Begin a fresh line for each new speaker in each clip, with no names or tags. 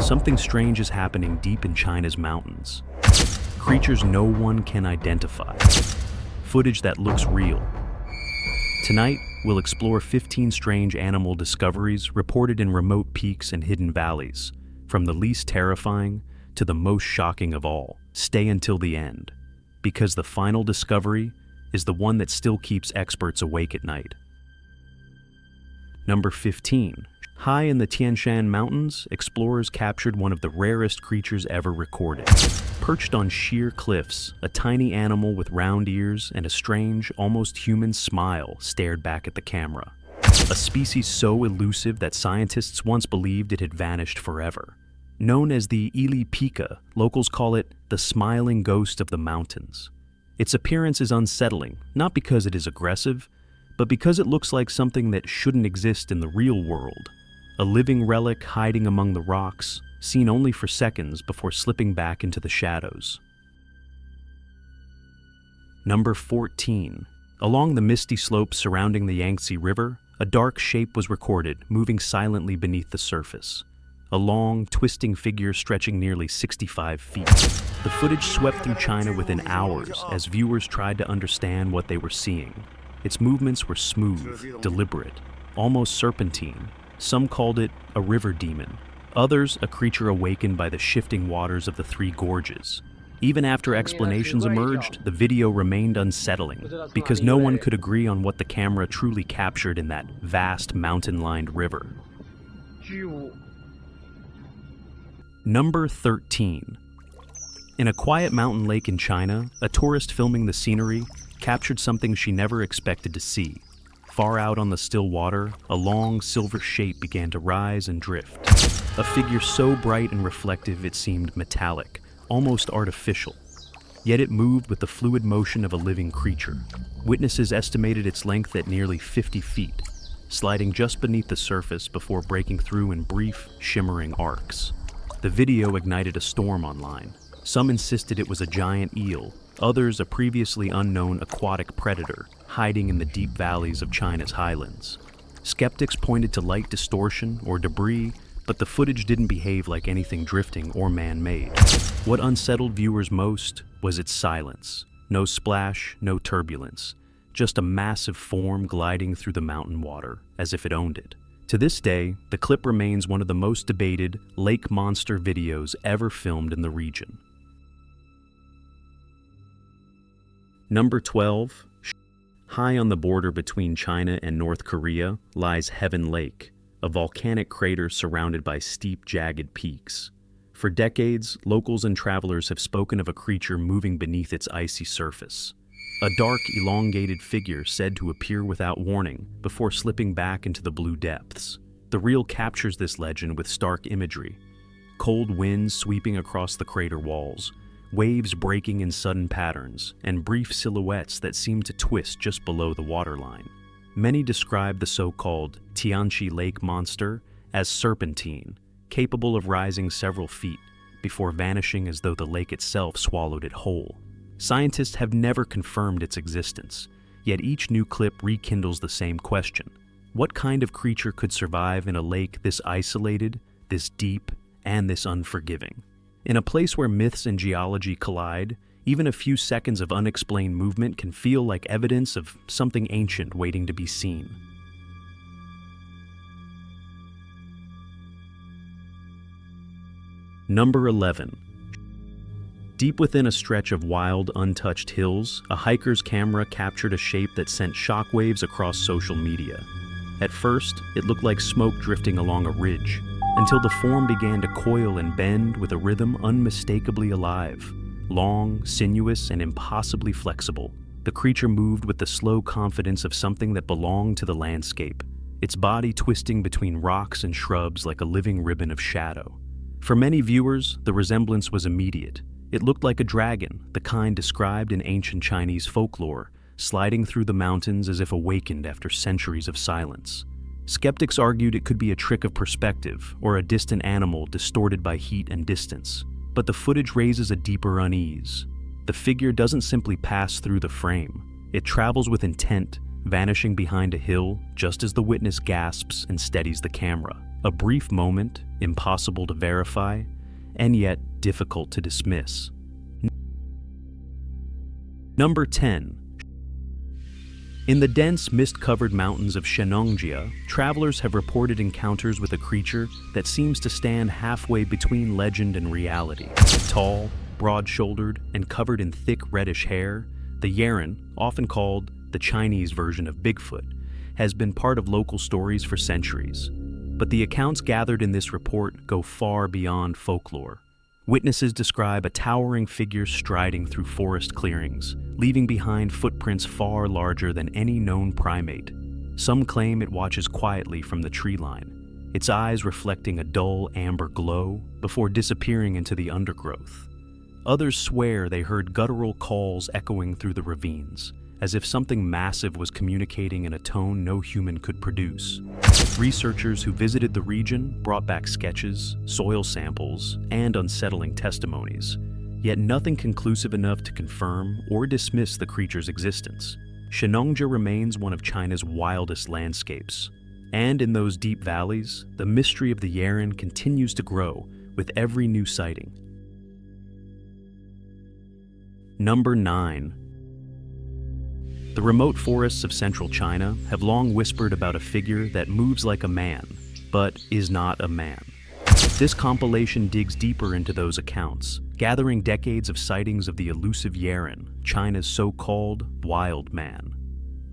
something strange is happening deep in China's mountains. Creatures no one can identify. Footage that looks real. Tonight, we'll explore 15 strange animal discoveries reported in remote peaks and hidden valleys, from the least terrifying to the most shocking of all. Stay until the end, because the final discovery is the one that still keeps experts awake at night. Number 15. High in the Tian Shan Mountains, explorers captured one of the rarest creatures ever recorded. Perched on sheer cliffs, a tiny animal with round ears and a strange, almost human smile stared back at the camera. A species so elusive that scientists once believed it had vanished forever. Known as the Ili Pika, locals call it the smiling ghost of the mountains. Its appearance is unsettling, not because it is aggressive, but because it looks like something that shouldn't exist in the real world. A living relic hiding among the rocks, seen only for seconds before slipping back into the shadows. Number 14. Along the misty slopes surrounding the Yangtze River, a dark shape was recorded, moving silently beneath the surface. A long, twisting figure stretching nearly 65 feet. The footage swept through China within hours as viewers tried to understand what they were seeing. Its movements were smooth, deliberate, almost serpentine. Some called it a river demon. Others, a creature awakened by the shifting waters of the Three Gorges. Even after explanations emerged, the video remained unsettling because no one could agree on what the camera truly captured in that vast mountain-lined river. Number 13. In a quiet mountain lake in China, a tourist filming the scenery captured something she never expected to see. Far out on the still water, a long silver shape began to rise and drift. A figure so bright and reflective it seemed metallic, almost artificial. Yet it moved with the fluid motion of a living creature. Witnesses estimated its length at nearly 50 feet, sliding just beneath the surface before breaking through in brief, shimmering arcs. The video ignited a storm online. Some insisted it was a giant eel, others a previously unknown aquatic predator hiding in the deep valleys of China's highlands. Skeptics pointed to light distortion or debris, but the footage didn't behave like anything drifting or man-made. What unsettled viewers most was its silence. No splash, no turbulence, just a massive form gliding through the mountain water, as if it owned it. To this day, the clip remains one of the most debated lake monster videos ever filmed in the region. Number 12. High on the border between China and North Korea lies Heaven Lake, a volcanic crater surrounded by steep, jagged peaks. For decades, locals and travelers have spoken of a creature moving beneath its icy surface. A dark, elongated figure said to appear without warning before slipping back into the blue depths. The reel captures this legend with stark imagery. Cold winds sweeping across the crater walls, waves breaking in sudden patterns, and brief silhouettes that seem to twist just below the waterline. Many describe the so-called Tianchi Lake monster as serpentine, capable of rising several feet before vanishing as though the lake itself swallowed it whole. Scientists have never confirmed its existence, yet each new clip rekindles the same question. What kind of creature could survive in a lake this isolated, this deep, and this unforgiving? In a place where myths and geology collide, even a few seconds of unexplained movement can feel like evidence of something ancient waiting to be seen. Number 11. Deep within a stretch of wild, untouched hills, a hiker's camera captured a shape that sent shockwaves across social media. At first, it looked like smoke drifting along a ridge, until the form began to coil and bend with a rhythm unmistakably alive. Long, sinuous, and impossibly flexible, the creature moved with the slow confidence of something that belonged to the landscape, its body twisting between rocks and shrubs like a living ribbon of shadow. For many viewers, the resemblance was immediate. It looked like a dragon, the kind described in ancient Chinese folklore, sliding through the mountains as if awakened after centuries of silence. Skeptics argued it could be a trick of perspective or a distant animal distorted by heat and distance. But the footage raises a deeper unease. The figure doesn't simply pass through the frame. It travels with intent, vanishing behind a hill just as the witness gasps and steadies the camera. A brief moment, impossible to verify, and yet difficult to dismiss. Number 10. In the dense, mist-covered mountains of Shenongjia, travelers have reported encounters with a creature that seems to stand halfway between legend and reality. Tall, broad-shouldered, and covered in thick reddish hair, the Yeren, often called the Chinese version of Bigfoot, has been part of local stories for centuries. But the accounts gathered in this report go far beyond folklore. Witnesses describe a towering figure striding through forest clearings, leaving behind footprints far larger than any known primate. Some claim it watches quietly from the tree line, its eyes reflecting a dull amber glow before disappearing into the undergrowth. Others swear they heard guttural calls echoing through the ravines, as if something massive was communicating in a tone no human could produce. Researchers who visited the region brought back sketches, soil samples, and unsettling testimonies, yet nothing conclusive enough to confirm or dismiss the creature's existence. Shenongjia remains one of China's wildest landscapes, and in those deep valleys, the mystery of the Yeren continues to grow with every new sighting. Number 9. The remote forests of central China have long whispered about a figure that moves like a man, but is not a man. This compilation digs deeper into those accounts, gathering decades of sightings of the elusive Yeren, China's so-called wild man.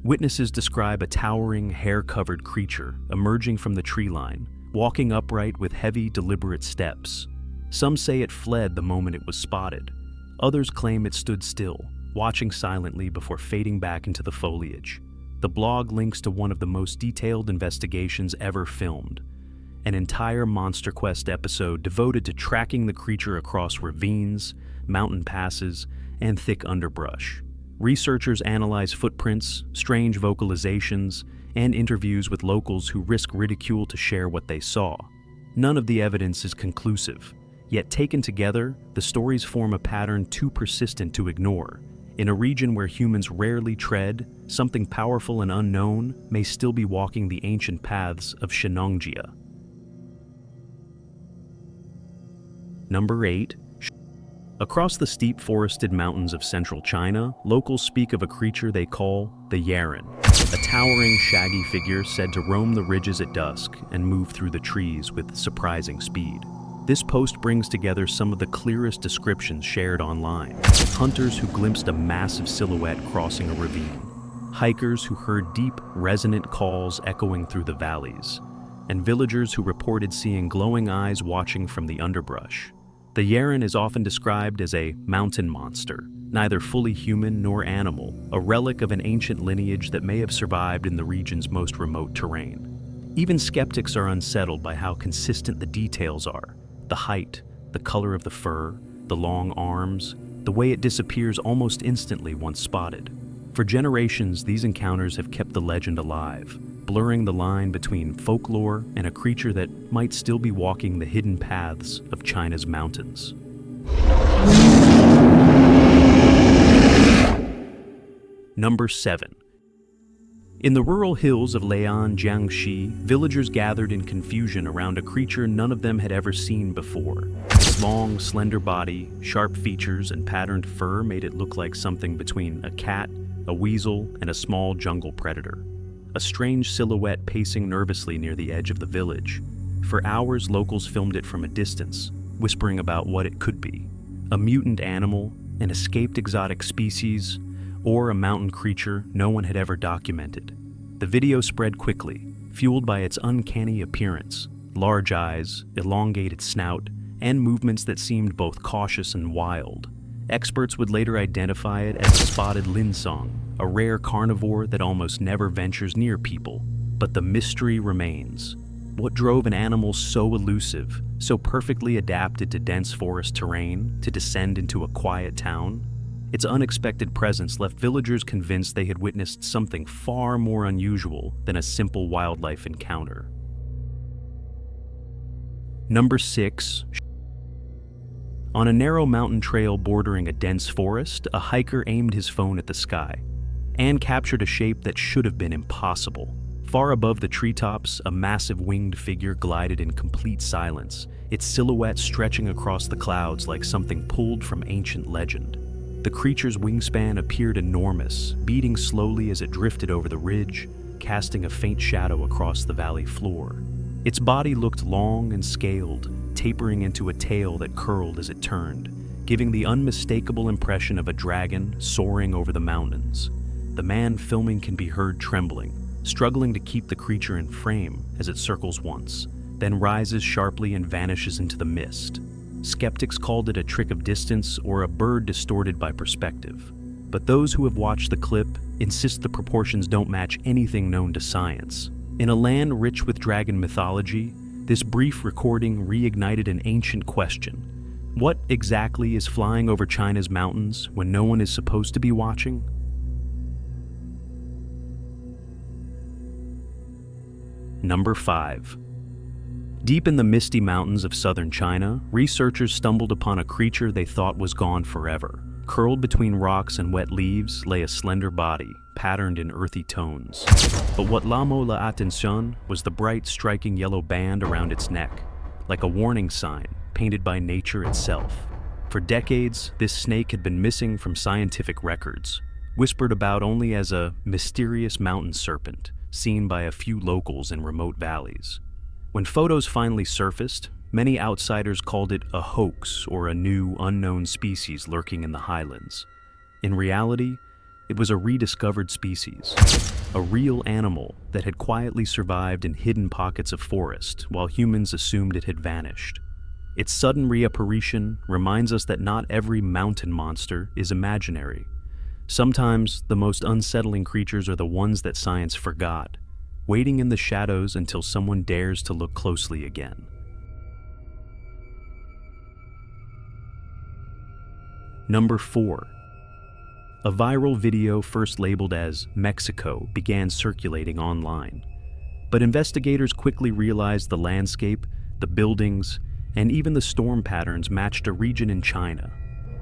Witnesses describe a towering, hair-covered creature emerging from the tree line, walking upright with heavy, deliberate steps. Some say it fled the moment it was spotted. Others claim it stood still, watching silently before fading back into the foliage. The blog links to one of the most detailed investigations ever filmed, an entire Monster Quest episode devoted to tracking the creature across ravines, mountain passes, and thick underbrush. Researchers analyze footprints, strange vocalizations, and interviews with locals who risk ridicule to share what they saw. None of the evidence is conclusive, yet taken together, the stories form a pattern too persistent to ignore. In a region where humans rarely tread, something powerful and unknown may still be walking the ancient paths of Shenongjia. Number 8. Across the steep forested mountains of central China, locals speak of a creature they call the Yeren, a towering, shaggy figure said to roam the ridges at dusk and move through the trees with surprising speed. This post brings together some of the clearest descriptions shared online. Hunters who glimpsed a massive silhouette crossing a ravine, hikers who heard deep, resonant calls echoing through the valleys, and villagers who reported seeing glowing eyes watching from the underbrush. The Yeren is often described as a mountain monster, neither fully human nor animal, a relic of an ancient lineage that may have survived in the region's most remote terrain. Even skeptics are unsettled by how consistent the details are. The height, the color of the fur, the long arms, the way it disappears almost instantly once spotted. For generations, these encounters have kept the legend alive, blurring the line between folklore and a creature that might still be walking the hidden paths of China's mountains. Number 7. In the rural hills of Le'an, Jiangxi, villagers gathered in confusion around a creature none of them had ever seen before. Its long, slender body, sharp features, and patterned fur made it look like something between a cat, a weasel, and a small jungle predator. A strange silhouette pacing nervously near the edge of the village. For hours, locals filmed it from a distance, whispering about what it could be. A mutant animal, an escaped exotic species, or a mountain creature no one had ever documented. The video spread quickly, fueled by its uncanny appearance, large eyes, elongated snout, and movements that seemed both cautious and wild. Experts would later identify it as a spotted linsong, a rare carnivore that almost never ventures near people. But the mystery remains. What drove an animal so elusive, so perfectly adapted to dense forest terrain, to descend into a quiet town? Its unexpected presence left villagers convinced they had witnessed something far more unusual than a simple wildlife encounter. Number 6. On a narrow mountain trail bordering a dense forest, a hiker aimed his phone at the sky and captured a shape that should have been impossible. Far above the treetops, a massive winged figure glided in complete silence, its silhouette stretching across the clouds like something pulled from ancient legend. The creature's wingspan appeared enormous, beating slowly as it drifted over the ridge, casting a faint shadow across the valley floor. Its body looked long and scaled, tapering into a tail that curled as it turned, giving the unmistakable impression of a dragon soaring over the mountains. The man filming can be heard trembling, struggling to keep the creature in frame as it circles once, then rises sharply and vanishes into the mist. Skeptics called it a trick of distance or a bird distorted by perspective. But those who have watched the clip insist the proportions don't match anything known to science. In a land rich with dragon mythology, this brief recording reignited an ancient question. What exactly is flying over China's mountains when no one is supposed to be watching? Number 5. Deep in the misty mountains of southern China, researchers stumbled upon a creature they thought was gone forever. Curled between rocks and wet leaves lay a slender body, patterned in earthy tones. But what llamó la atención was the bright, striking yellow band around its neck, like a warning sign painted by nature itself. For decades, this snake had been missing from scientific records, whispered about only as a mysterious mountain serpent, seen by a few locals in remote valleys. When photos finally surfaced, many outsiders called it a hoax or a new, unknown species lurking in the highlands. In reality, it was a rediscovered species, a real animal that had quietly survived in hidden pockets of forest while humans assumed it had vanished. Its sudden reapparition reminds us that not every mountain monster is imaginary. Sometimes the most unsettling creatures are the ones that science forgot, waiting in the shadows until someone dares to look closely again. Number 4. A viral video first labeled as Mexico began circulating online. But investigators quickly realized the landscape, the buildings, and even the storm patterns matched a region in China.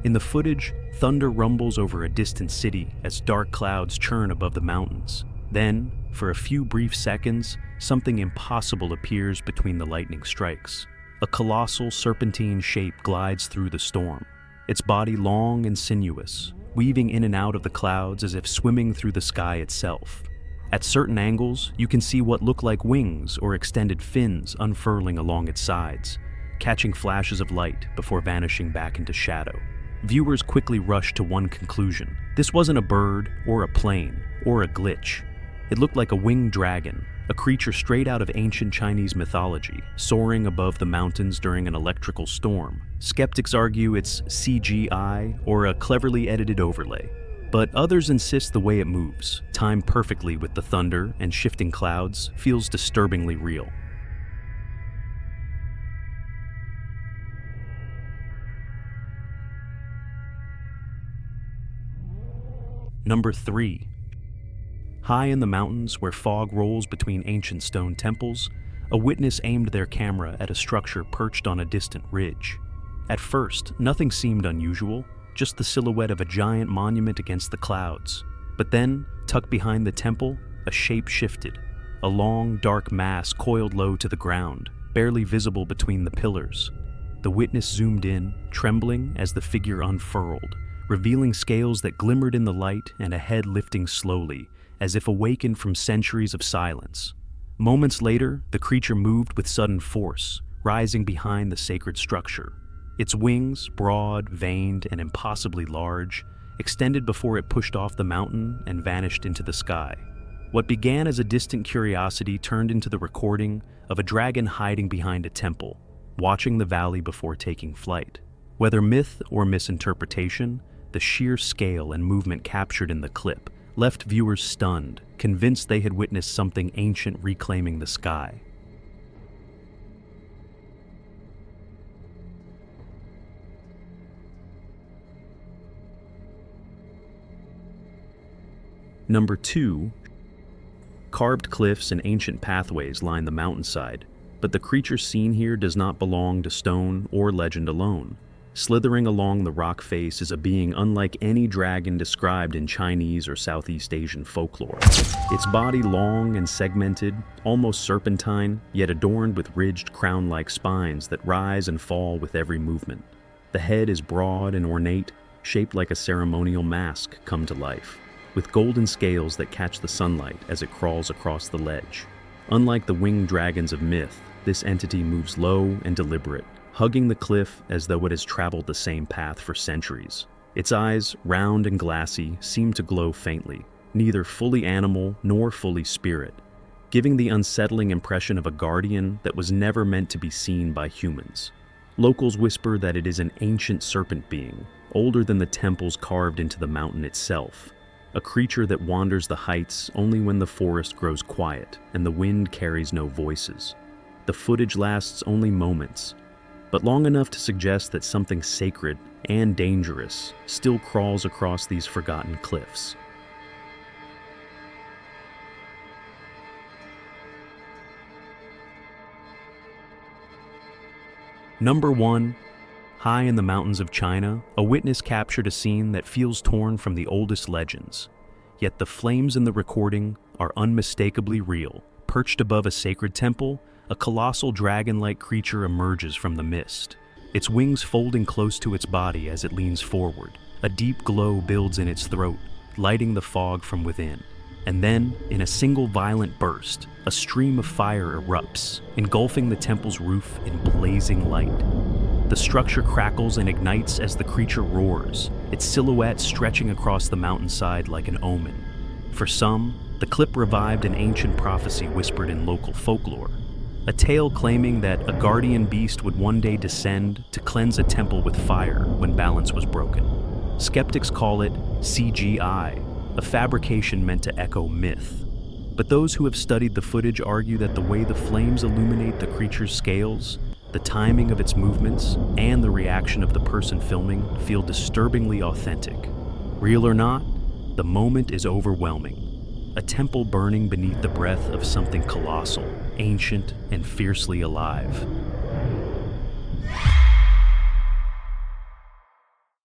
In the footage, thunder rumbles over a distant city as dark clouds churn above the mountains. Then, for a few brief seconds, something impossible appears between the lightning strikes. A colossal serpentine shape glides through the storm, its body long and sinuous, weaving in and out of the clouds as if swimming through the sky itself. At certain angles, you can see what look like wings or extended fins unfurling along its sides, catching flashes of light before vanishing back into shadow. Viewers quickly rush to one conclusion. This wasn't a bird or a plane or a glitch. It looked like a winged dragon, a creature straight out of ancient Chinese mythology, soaring above the mountains during an electrical storm. Skeptics argue it's CGI or a cleverly edited overlay, but others insist the way it moves, timed perfectly with the thunder and shifting clouds, feels disturbingly real. Number 3. High in the mountains where fog rolls between ancient stone temples, a witness aimed their camera at a structure perched on a distant ridge. At first, nothing seemed unusual, just the silhouette of a giant monument against the clouds. But then, tucked behind the temple, a shape shifted. A long, dark mass coiled low to the ground, barely visible between the pillars. The witness zoomed in, trembling as the figure unfurled, revealing scales that glimmered in the light and a head lifting slowly, as if awakened from centuries of silence. Moments later, the creature moved with sudden force, rising behind the sacred structure. Its wings, broad, veined, and impossibly large, extended before it pushed off the mountain and vanished into the sky. What began as a distant curiosity turned into the recording of a dragon hiding behind a temple, watching the valley before taking flight. Whether myth or misinterpretation, the sheer scale and movement captured in the clip left viewers stunned, convinced they had witnessed something ancient reclaiming the sky. Number 2. Carved cliffs and ancient pathways line the mountainside, but the creature seen here does not belong to stone or legend alone. Slithering along the rock face is a being unlike any dragon described in Chinese or Southeast Asian folklore. Its body long and segmented, almost serpentine, yet adorned with ridged crown-like spines that rise and fall with every movement. The head is broad and ornate, shaped like a ceremonial mask come to life, with golden scales that catch the sunlight as it crawls across the ledge. Unlike the winged dragons of myth, this entity moves low and deliberate, hugging the cliff as though it has traveled the same path for centuries. Its eyes, round and glassy, seem to glow faintly, neither fully animal nor fully spirit, giving the unsettling impression of a guardian that was never meant to be seen by humans. Locals whisper that it is an ancient serpent being, older than the temples carved into the mountain itself, a creature that wanders the heights only when the forest grows quiet and the wind carries no voices. The footage lasts only moments, but long enough to suggest that something sacred and dangerous still crawls across these forgotten cliffs. Number 1. High in the mountains of China, a witness captured a scene that feels torn from the oldest legends. Yet the flames in the recording are unmistakably real. Perched above a sacred temple, a colossal dragon-like creature emerges from the mist, its wings folding close to its body as it leans forward. A deep glow builds in its throat, lighting the fog from within. And then, in a single violent burst, a stream of fire erupts, engulfing the temple's roof in blazing light. The structure crackles and ignites as the creature roars, its silhouette stretching across the mountainside like an omen. For some, the clip revived an ancient prophecy whispered in local folklore, a tale claiming that a guardian beast would one day descend to cleanse a temple with fire when balance was broken. Skeptics call it CGI, a fabrication meant to echo myth. But those who have studied the footage argue that the way the flames illuminate the creature's scales, the timing of its movements, and the reaction of the person filming feel disturbingly authentic. Real or not, the moment is overwhelming. A temple burning beneath the breath of something colossal, ancient, and fiercely alive.